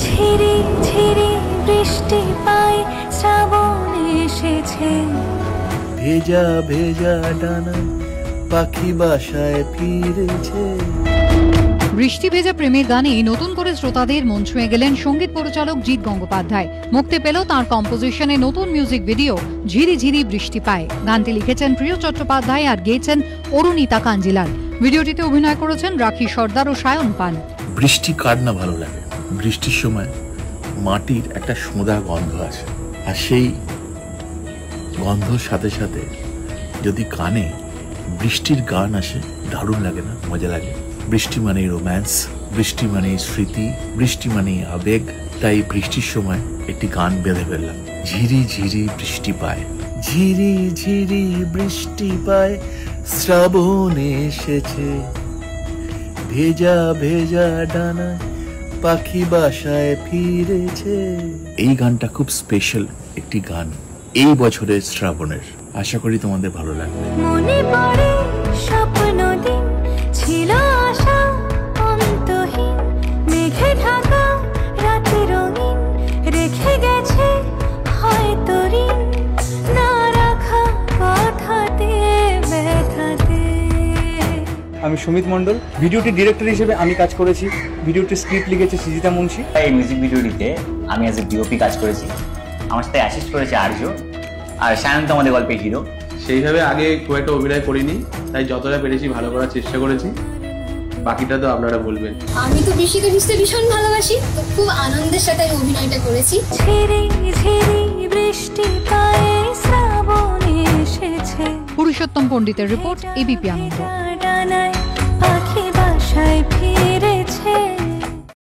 ঝিরি ঝিরি বৃষ্টি পায় শ্রাবণ এসেছে ভেজা ভেজা ডানা পাখি বাসায় ফিরেছে। বৃষ্টি ভেজা প্রেমের গানে নতুন করে শ্রোতাদের মন ছুঁয়ে গেলেন সঙ্গীত পরিচালক জিৎ গঙ্গোপাধ্যায়। মুক্তি পেল তাঁর কম্পোজিশনে নতুন মিউজিক ভিডিও ঝিরি ঝিরি বৃষ্টি পায়। গানটি লিখেছেন প্রিয় চট্টোপাধ্যায় আর গেয়েছেন অরুণিতা কাঞ্জিলাল। ভিডিওটিতে অভিনয় করেছেন রাখি সর্দার ও সায়ন পান। বৃষ্টি কার না ভালো লাগে? বৃষ্টির সময় মাটির একটা সোঁদা গন্ধ আছে, আর সেই গন্ধর সাথে সাথে যদি কানে বৃষ্টির গান আসে, দারুণ লাগে না? মজা লাগে। বৃষ্টি মানেই রোম্যান্স, বৃষ্টি মানেই স্মৃতি, বৃষ্টি মানেই আবেগ। তাই বৃষ্টির সময় একটি গান বেঁধে ফেললাম, ঝিরি ঝিরি বৃষ্টি পায়। ঝিরি ঝিরি বৃষ্টি পায় শ্রাবণ এসেছে, ভেজা ভেজা ডানা পাখি বাসায় ফিরেছে। এই গানটা খুব স্পেশাল একটি গান এই বছরের শ্রাবণের। আশা করি তোমাদের ভালো লাগবে। মনে পড়ে স্বপ্ন দিন ছিল আশা অন্তহীন, মেঘে ঢাকা রাতে রঙিন রেখে গেছে হয়তো ঋণ, না রাখা কথাতে ব্যথাতে। আমি সুমিত মণ্ডল, ভিডিওটি ডিরেক্টর হিসেবে আমি কাজ করেছি। ভিডিওটির স্ক্রিপ্ট লিখেছে সৃজিতা মুন্সি। এই মিউজিক ভিডিওটিতে আমি অ্যাজ এ ডিওপি কাজ করেছি। আমার সাথে অ্যাসিস্ট করেছে আর্য, আর সায়ন তো আমাদের গল্পের হিরো। সেইভাবে আগে খুব একটা অভিনয় করিনি, তাই যতটা পেরেছি ভালো করার চেষ্টা করেছি। বাকিটা তো আপনারা বলবেন। আমি তো বৃষ্টিকে ভিজতে ভীষণ ভালোবাসি, তো খুব আনন্দের সাথে আমি অভিনয়টা করেছি। ঝিরি ঝিরি বৃষ্টি পায় শ্রাবণ এসেছে। পুরুষোত্তম পণ্ডিতের রিপোর্ট, এবিপি আনন্দ। ডানায় পাখি বাসায় ফিরে